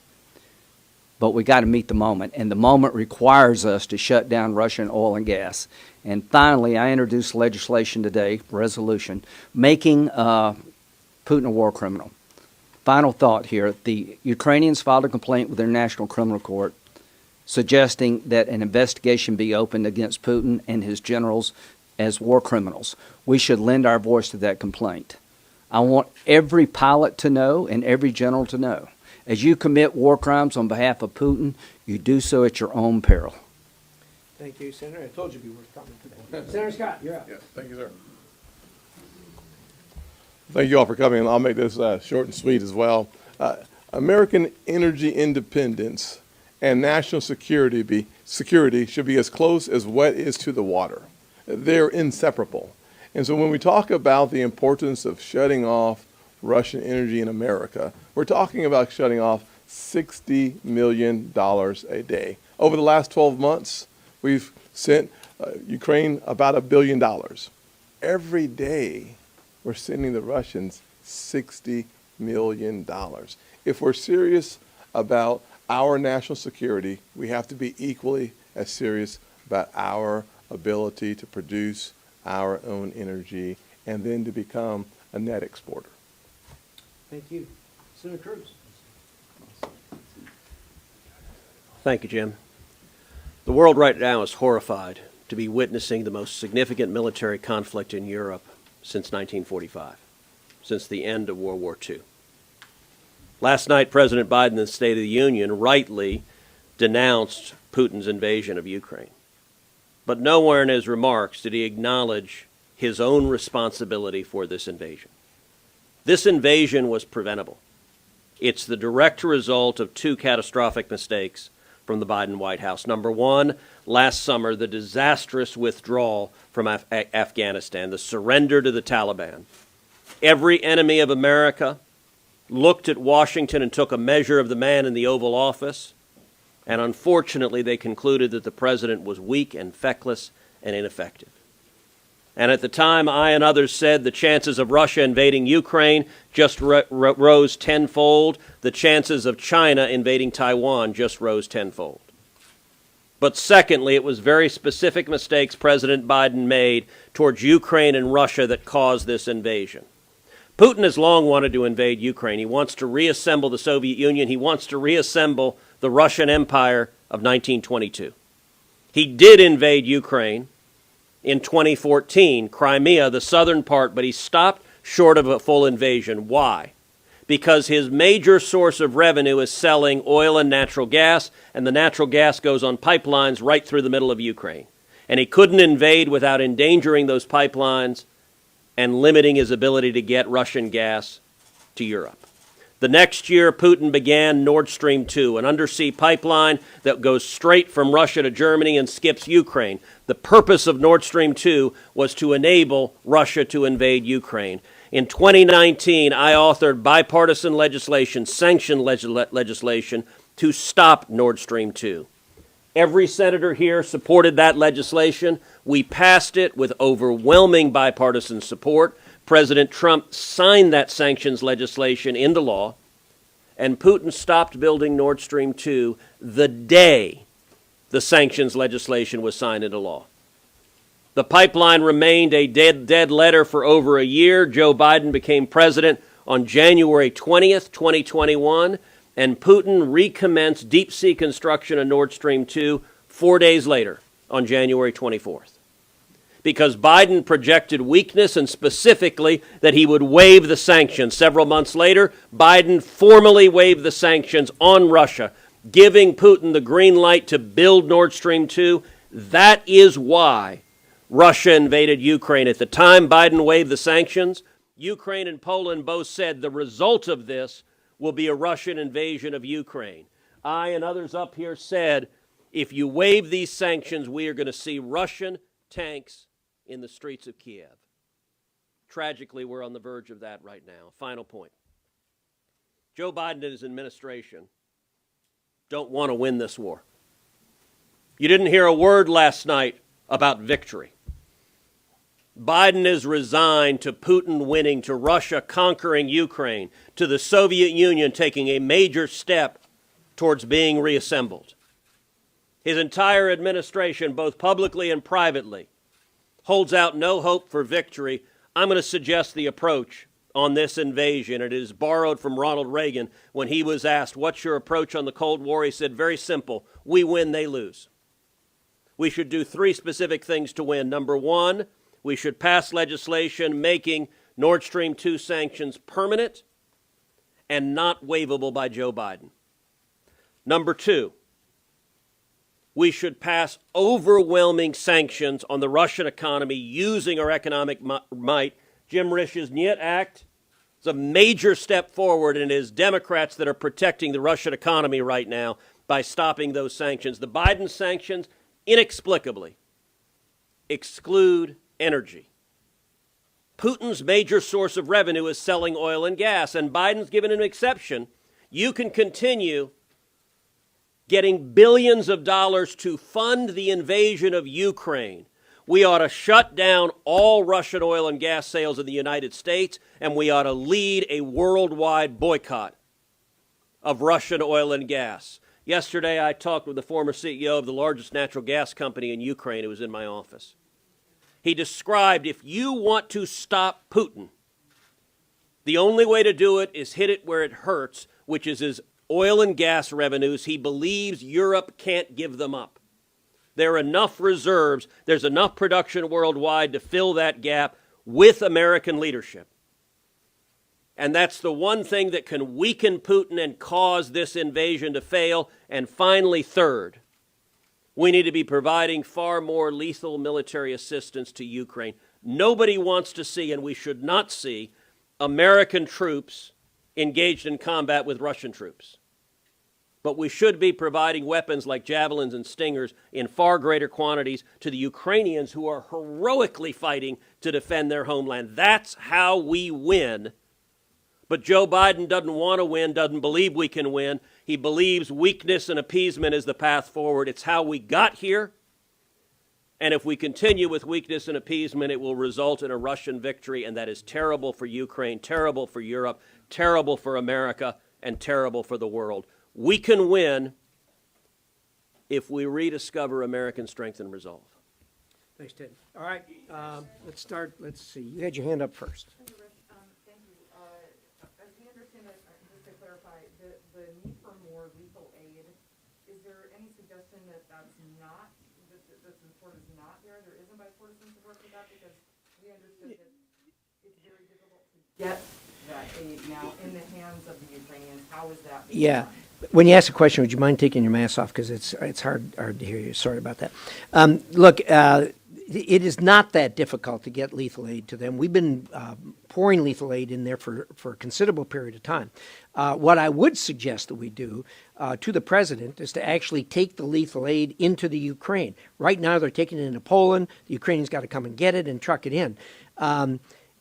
[SPEAKER 10] But we got to meet the moment, and the moment requires us to shut down Russian oil and gas. And finally, I introduced legislation today, resolution, making Putin a war criminal. Final thought here. The Ukrainians filed a complaint with their National Criminal Court suggesting that an investigation be opened against Putin and his generals as war criminals. We should lend our voice to that complaint. I want every pilot to know and every general to know. As you commit war crimes on behalf of Putin, you do so at your own peril.
[SPEAKER 6] Thank you, Senator. I told you it'd be worth coming today. Senator Scott, you're up.
[SPEAKER 11] Yes, thank you, sir. Thank you all for coming. I'll make this short and sweet as well. American energy independence and national security should be as close as wet is to the water. They're inseparable. And so when we talk about the importance of shutting off Russian energy in America, we're talking about shutting off $60 million a day. Over the last 12 months, we've sent Ukraine about $1 billion. Every day, we're sending the Russians $60 million. If we're serious about our national security, we have to be equally as serious about our ability to produce our own energy and then to become a net exporter.
[SPEAKER 6] Thank you. Senator Cruz.
[SPEAKER 12] Thank you, Jim. The world right now is horrified to be witnessing the most significant military conflict in Europe since 1945, since the end of World War II. Last night, President Biden in the State of the Union rightly denounced Putin's invasion of Ukraine. But nowhere in his remarks did he acknowledge his own responsibility for this invasion. This invasion was preventable. It's the direct result of two catastrophic mistakes from the Biden White House. Number one, last summer, the disastrous withdrawal from Afghanistan, the surrender to the Taliban. Every enemy of America looked at Washington and took a measure of the man in the Oval Office, and unfortunately they concluded that the president was weak and feckless and ineffective. And at the time, I and others said the chances of Russia invading Ukraine just rose tenfold. The chances of China invading Taiwan just rose tenfold. But secondly, it was very specific mistakes President Biden made towards Ukraine and Russia that caused this invasion. Putin has long wanted to invade Ukraine. He wants to reassemble the Soviet Union. He wants to reassemble the Russian Empire of 1922. He did invade Ukraine in 2014, Crimea, the southern part, but he stopped short of a full invasion. Why? Because his major source of revenue is selling oil and natural gas, and the natural gas goes on pipelines right through the middle of Ukraine. And he couldn't invade without endangering those pipelines and limiting his ability to get Russian gas to Europe. The next year, Putin began Nord Stream 2, an undersea pipeline that goes straight from Russia to Germany and skips Ukraine. The purpose of Nord Stream 2 was to enable Russia to invade Ukraine. In 2019, I authored bipartisan legislation, sanctioned legislation, to stop Nord Stream 2. Every senator here supported that legislation. We passed it with overwhelming bipartisan support. President Trump signed that sanctions legislation into law, and Putin stopped building Nord Stream 2 the day the sanctions legislation was signed into law. The pipeline remained a dead letter for over a year. Joe Biden became president on January 20th, 2021, and Putin recommenced deep-sea construction of Nord Stream 2 4 days later on January 24th. Because Biden projected weakness and specifically that he would waive the sanctions. Several months later, Biden formally waived the sanctions on Russia, giving Putin the green light to build Nord Stream 2. That is why Russia invaded Ukraine. At the time Biden waived the sanctions, Ukraine and Poland both said the result of this will be a Russian invasion of Ukraine. I and others up here said, if you waive these sanctions, we are going to see Russian tanks in the streets of Kiev. Tragically, we're on the verge of that right now. Final point. Joe Biden and his administration don't want to win this war. You didn't hear a word last night about victory. Biden is resigned to Putin winning, to Russia conquering Ukraine, to the Soviet Union taking a major step towards being reassembled. His entire administration, both publicly and privately, holds out no hope for victory. I'm going to suggest the approach on this invasion. It is borrowed from Ronald Reagan when he was asked, what's your approach on the Cold War? He said, very simple, we win, they lose. We should do three specific things to win. Number one, we should pass legislation making Nord Stream 2 sanctions permanent and not waivable by Joe Biden. Number two, we should pass overwhelming sanctions on the Russian economy using our economic might. Jim Risch's Niet Act is a major step forward, and it is Democrats that are protecting the Russian economy right now by stopping those sanctions. The Biden sanctions inexplicably exclude energy. Putin's major source of revenue is selling oil and gas, and Biden's given an exception. You can continue getting billions of dollars to fund the invasion of Ukraine. We ought to shut down all Russian oil and gas sales in the United States, and we ought to lead a worldwide boycott of Russian oil and gas. Yesterday, I talked with the former CEO of the largest natural gas company in Ukraine who was in my office. He described, if you want to stop Putin, the only way to do it is hit it where it hurts, which is his oil and gas revenues. He believes Europe can't give them up. There are enough reserves, there's enough production worldwide to fill that gap with American leadership. And that's the one thing that can weaken Putin and cause this invasion to fail. And finally, third, We need to be providing far more lethal military assistance to Ukraine. Nobody wants to see, and we should not see, American troops engaged in combat with Russian troops. But we should be providing weapons like javelins and stingers in far greater quantities to the Ukrainians who are heroically fighting to defend their homeland. That's how we win. But Joe Biden doesn't want to win, doesn't believe we can win. He believes weakness and appeasement is the path forward. It's how we got here. And if we continue with weakness and appeasement, it will result in a Russian victory, and that is terrible for Ukraine, terrible for Europe, terrible for America, and terrible for the world. We can win if we rediscover American strength and resolve.
[SPEAKER 6] Thanks, Ted. All right, let's start. Let's see. You had your hand up first.
[SPEAKER 3] Thank you. As we understand it, just to clarify, the need for more lethal aid, is there any suggestion that that support is not there? There isn't bipartisan support for that, because we understood that it's very difficult to get that aid now in the hands of the Ukrainians. How is that being done?
[SPEAKER 6] When you ask a question, would you mind taking your mask off, because it's hard to hear you. Sorry about that. Look, it is not that difficult to get lethal aid to them. We've been pouring lethal aid in there for a considerable period of time. What I would suggest that we do to the president is to actually take the lethal aid into the Ukraine. Right now they're taking it into Poland. The Ukrainians got to come and get it and truck it in.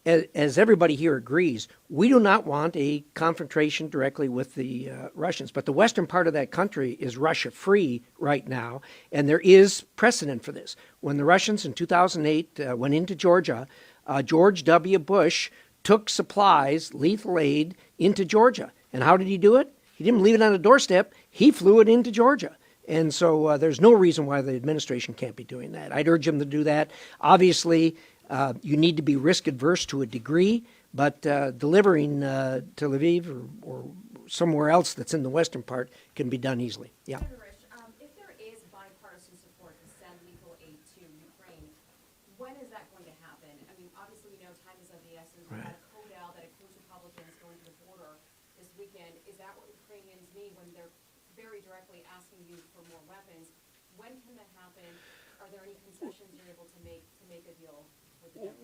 [SPEAKER 6] As everybody here agrees, we do not want a confrontation directly with the Russians. But the western part of that country is Russia-free right now, and there is precedent for this. When the Russians in 2008 went into Georgia, George W. Bush took supplies, lethal aid, into Georgia. And how did he do it? He didn't leave it on a doorstep. He flew it into Georgia. And so there's no reason why the administration can't be doing that. I'd urge them to do that. Obviously, you need to be risk adverse to a degree, but delivering to Lviv or somewhere else that's in the western part can be done easily. Yeah.
[SPEAKER 13] Senator Risch, if there is bipartisan support to send lethal aid to Ukraine, when is that going to happen? I mean, obviously we know time is of the essence. We had a CODAL that includes Republicans going to the border this weekend. Is that what Ukrainians need when they're very directly asking you for more weapons? When can that happen? Are there any concessions you're able to make a deal?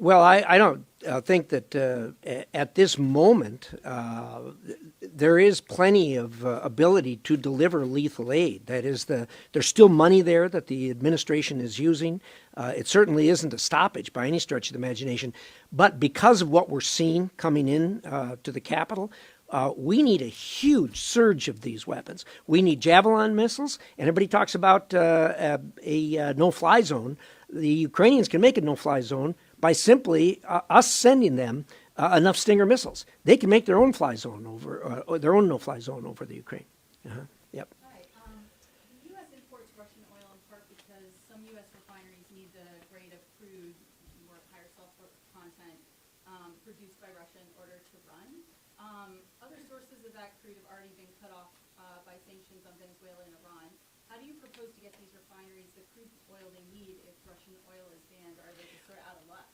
[SPEAKER 6] Well, I don't think that at this moment there is plenty of ability to deliver lethal aid. That is, there's still money there that the administration is using. It certainly isn't a stoppage by any stretch of the imagination. But because of what we're seeing coming in to the Capitol, we need a huge surge of these weapons. We need Javelin missiles, and everybody talks about a no-fly zone. The Ukrainians can make a no-fly zone by simply us sending them enough Stinger missiles. They can make their own fly zone over, their own no-fly zone over the Ukraine. Yep.
[SPEAKER 13] Hi. The U.S. imports Russian oil in part because some U.S. refineries need the grade of crude or higher sulfur content produced by Russia in order to run. Other sources of that crude have already been cut off by sanctions on Venezuela and Iran. How do you propose to get these refineries the crude oil they need if Russian oil is banned? Are they just sort of out of luck?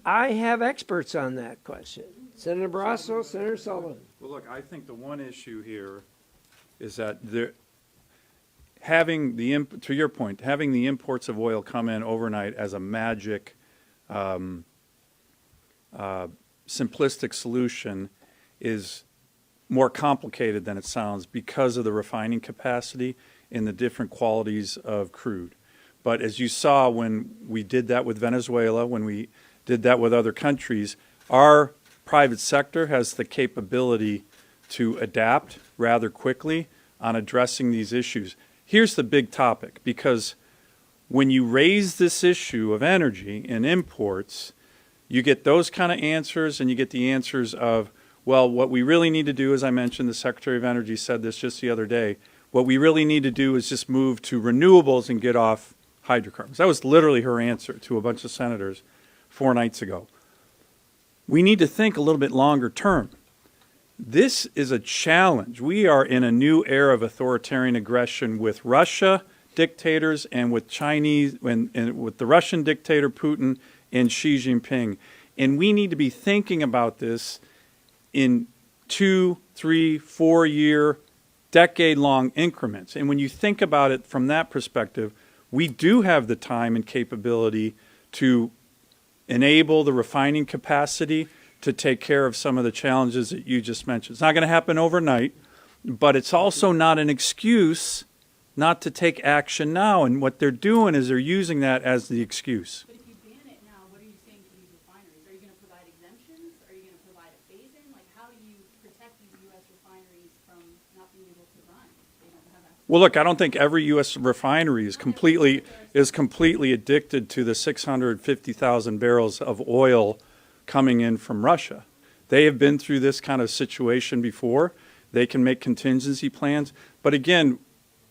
[SPEAKER 6] I have experts on that question. Senator Barrasso, Senator Sullivan.
[SPEAKER 14] Well, look, I think the one issue here is that having to your point, having the imports of oil come in overnight as a magic, simplistic solution is more complicated than it sounds because of the refining capacity and the different qualities of crude. But as you saw when we did that with Venezuela, when we did that with other countries, our private sector has the capability to adapt rather quickly on addressing these issues. Here's the big topic, because when you raise this issue of energy and imports, you get those kind of answers, and you get the answers of, well, what we really need to do, as I mentioned, the Secretary of Energy said this just the other day, what we really need to do is just move to renewables and get off hydrocarbons. That was literally her answer to a bunch of senators 4 nights ago. We need to think a little bit longer term. This is a challenge. We are in a new era of authoritarian aggression with Russia dictators and with Chinese and with the Russian dictator Putin and Xi Jinping. And we need to be thinking about this in 2, 3, 4 year, decade-long increments. And when you think about it from that perspective, we do have the time and capability to enable the refining capacity to take care of some of the challenges that you just mentioned. It's not going to happen overnight, but it's also not an excuse not to take action now. And what they're doing is they're using that as the excuse.
[SPEAKER 13] But if you ban it now, what are you saying to these refineries? Are you going to provide exemptions? Are you going to provide a phase-in? Like, how do you protect these U.S. refineries from not being able to run? They don't have access.
[SPEAKER 14] Well, look, I don't think every U.S. refinery is completely addicted to the 650,000 barrels of oil coming in from Russia. They have been through this kind of situation before. They can make contingency plans. But again,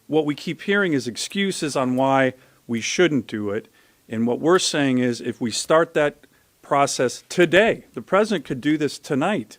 [SPEAKER 14] what we keep hearing is excuses on why we shouldn't do it. And what we're saying is if we start that process today, the president could do this tonight.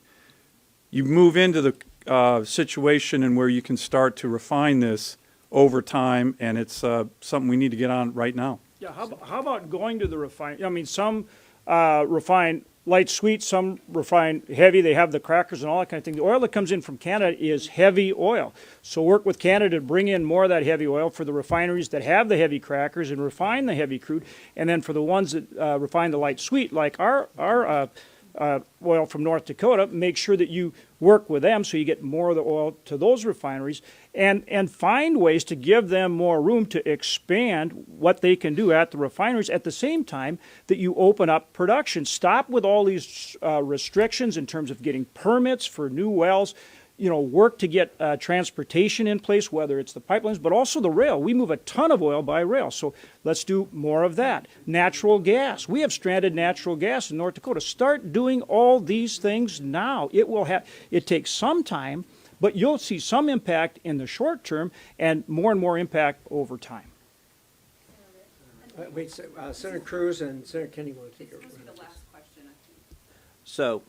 [SPEAKER 14] You move into the situation and where you can start to refine this over time, and it's something we need to get on right now.
[SPEAKER 15] Yeah, how about going to the refine? I mean, some refine light sweet, some refine heavy. They have the crackers and all that kind of thing. The oil that comes in from Canada is heavy oil. So work with Canada to bring in more of that heavy oil for the refineries that have the heavy crackers and refine the heavy crude. And then for the ones that refine the light sweet, like our oil from North Dakota, make sure that you work with them so you get more of the oil to those refineries and find ways to give them more room to expand what they can do at the refineries at the same time that you open up production. Stop with all these restrictions in terms of getting permits for new wells. You know, work to get transportation in place, whether it's the pipelines, but also the rail. We move a ton of oil by rail, so let's do more of that. Natural gas. We have stranded natural gas in North Dakota. Start doing all these things now. It takes some time, but you'll see some impact in the short term and more impact over time.
[SPEAKER 6] Senator Cruz and Senator Kennedy want to take it.
[SPEAKER 12] So,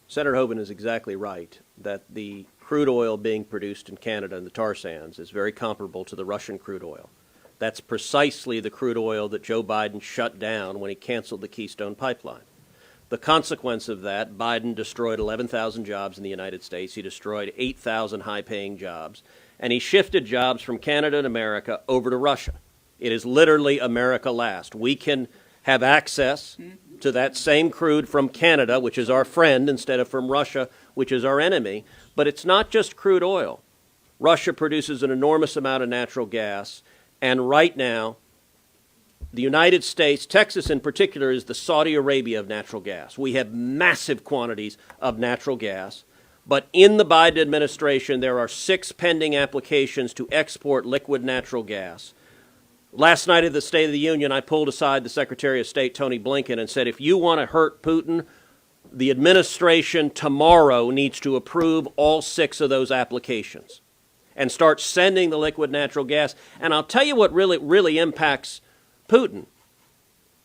[SPEAKER 12] Senator Hoeven is exactly right that the crude oil being produced in Canada in the tar sands is very comparable to the Russian crude oil. That's precisely the crude oil that Joe Biden shut down when he canceled the Keystone Pipeline. The consequence of that, Biden destroyed 11,000 jobs in the United States. He destroyed 8,000 high-paying jobs. And he shifted jobs from Canada and America over to Russia. It is literally America last. We can have access to that same crude from Canada, which is our friend, instead of from Russia, which is our enemy. But it's not just crude oil. Russia produces an enormous amount of natural gas. And right now, the United States, Texas in particular, is the Saudi Arabia of natural gas. We have massive quantities of natural gas. But in the Biden administration, there are 6 pending applications to export liquid natural gas. Last night at the State of the Union, I pulled aside the Secretary of State, Tony Blinken, and said, if you want to hurt Putin, the administration tomorrow needs to approve all 6 of those applications and start sending the liquid natural gas. And I'll tell you what really impacts Putin.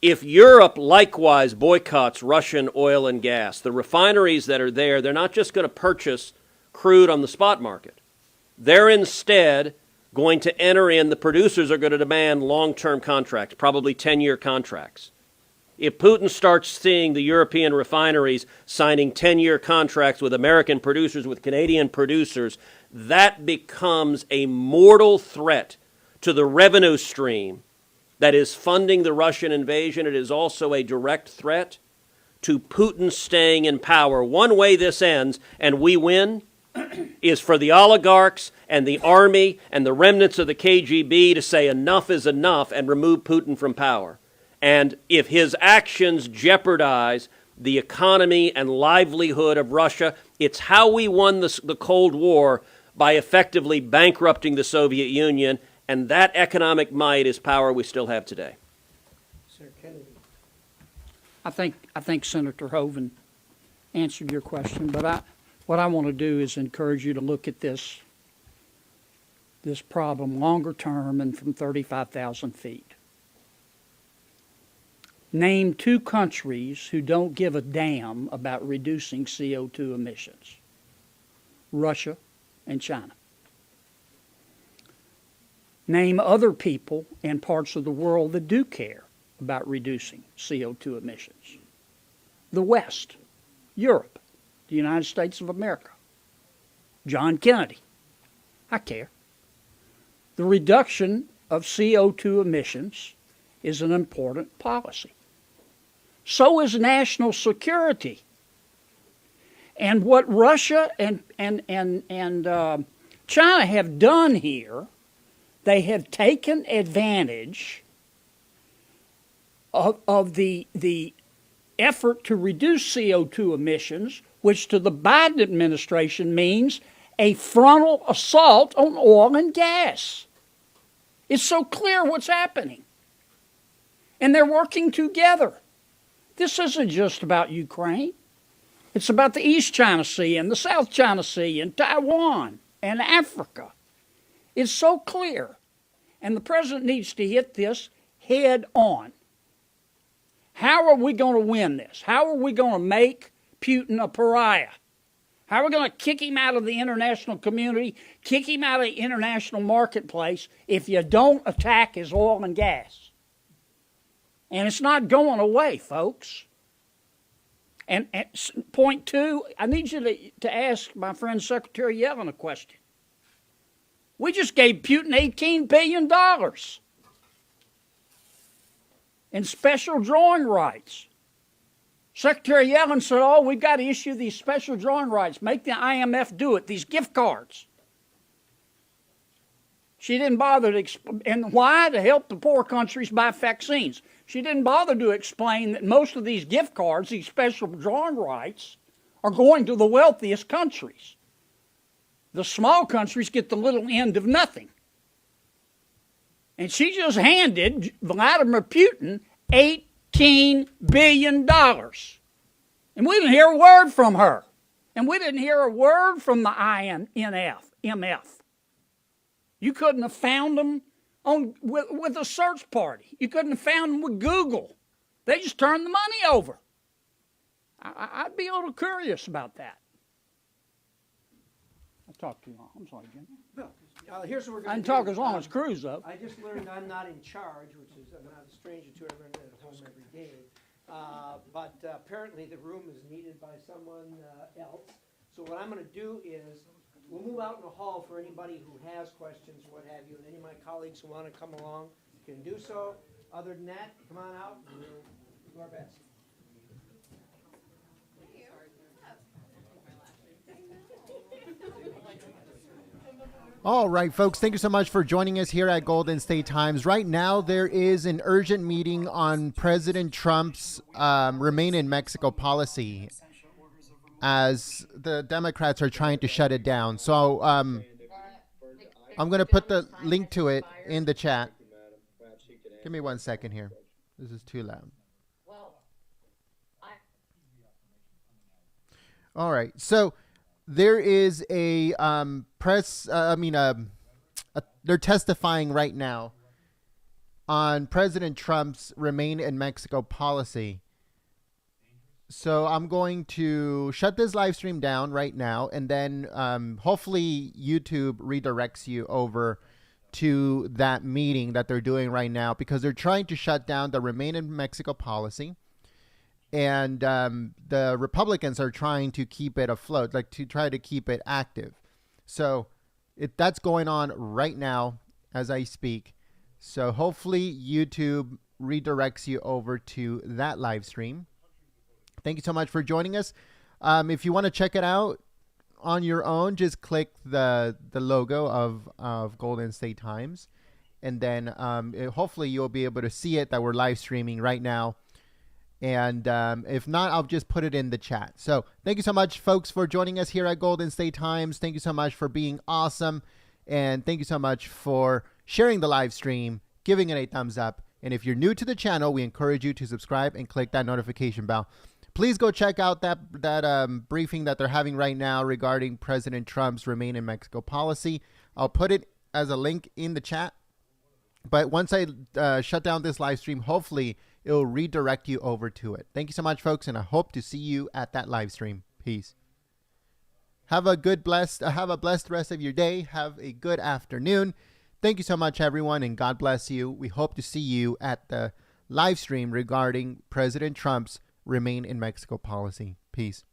[SPEAKER 12] If Europe likewise boycotts Russian oil and gas, the refineries that are there, they're not just going to purchase crude on the spot market. They're instead going to enter in, the producers are going to demand long-term contracts, probably 10-year contracts. If Putin starts seeing the European refineries signing 10-year contracts with American producers, with Canadian producers, that becomes a mortal threat to the revenue stream that is funding the Russian invasion. It is also a direct threat to Putin staying in power. One way this ends, and we win, is for the oligarchs and the army and the remnants of the KGB to say enough is enough and remove Putin from power. And if his actions jeopardize the economy and livelihood of Russia, it's how we won the Cold War, by effectively bankrupting the Soviet Union, and that economic might is power we still have today.
[SPEAKER 6] Senator Kennedy.
[SPEAKER 7] I think Senator Hoeven answered your question, but what I want to do is encourage you to look at this problem longer term and from 35,000 feet. Name 2 countries who don't give a damn about reducing CO2 emissions: Russia and China. Name other people and parts of the world that do care about reducing CO2 emissions: the West, Europe, the United States of America, John Kennedy. I care. The reduction of CO2 emissions is an important policy. So is national security. And what Russia and China have done here, they have taken advantage of the effort to reduce CO2 emissions, which to the Biden administration means a frontal assault on oil and gas. It's so clear what's happening. And they're working together. This isn't just about Ukraine. It's about the East China Sea and the South China Sea and Taiwan and Africa. It's so clear. And the president needs to hit this head on. How are we going to win this? How are we going to make Putin a pariah? How are we going to kick him out of the international community, kick him out of the international marketplace if you don't attack his oil and gas? And it's not going away, folks. And point two, I need you to ask my friend Secretary Yellen a question. We just gave Putin $18 billion in special drawing rights. Secretary Yellen said, oh, we've got to issue these special drawing rights. Make the IMF do it, these gift cards. She didn't bother to explain. And why? To help the poor countries buy vaccines. She didn't bother to explain that most of these gift cards, these special drawing rights, are going to the wealthiest countries. The small countries get the little end of nothing. And she just handed Vladimir Putin $18 billion. And we didn't hear a word from her. And we didn't hear a word from the IMF. You couldn't have found them with a search party. You couldn't have found them with Google. They just turned the money over. I'd be a little curious about that. I talked too long. I'm sorry, Jim.
[SPEAKER 6] Here's what we're
[SPEAKER 7] I
[SPEAKER 6] going
[SPEAKER 7] can
[SPEAKER 6] to
[SPEAKER 7] talk as long as Cruz, though.
[SPEAKER 6] I just learned I'm not in charge, which is I'm not a stranger to it. I learned that at home every day. But apparently the room is needed by someone else. So what I'm going to do is we'll move out in the hall for anybody who has questions, what have you, and any of my colleagues who want to come along can do so. Other than that, come on out and we'll do our best.
[SPEAKER 1] All right, folks, thank you so much for joining us here at Golden State Times. Right now, there is an urgent meeting on President Trump's Remain in Mexico policy as the Democrats are trying to shut it down. So I'm going to put the link to it in the chat. Give me 1 second here. This is too loud. All right, so there is a they're testifying right now on President Trump's Remain in Mexico policy. So I'm going to shut this live stream down right now, and then hopefully YouTube redirects you over to that meeting that they're doing right now, because they're trying to shut down the Remain in Mexico policy. And the Republicans are trying to keep it afloat, like to try to keep it active. So that's going on right now as I speak. So hopefully YouTube redirects you over to that live stream. Thank you so much for joining us. If you want to check it out on your own, just click the logo of Golden State Times. And then hopefully you'll be able to see it that we're live streaming right now. And if not, I'll just put it in the chat. So thank you so much, folks, for joining us here at Golden State Times. Thank you so much for being awesome. And thank you so much for sharing the live stream, giving it a thumbs up. And if you're new to the channel, we encourage you to subscribe and click that notification bell. Please go check out that briefing that they're having right now regarding President Trump's Remain in Mexico policy. I'll put it as a link in the chat. But once I shut down this live stream, hopefully it will redirect you over to it. Thank you so much, folks, and I hope to see you at that live stream. Peace. Have a blessed rest of your day. Have a good afternoon. Thank you so much, everyone, and God bless you. We hope to see you at the live stream regarding President Trump's Remain in Mexico policy. Peace.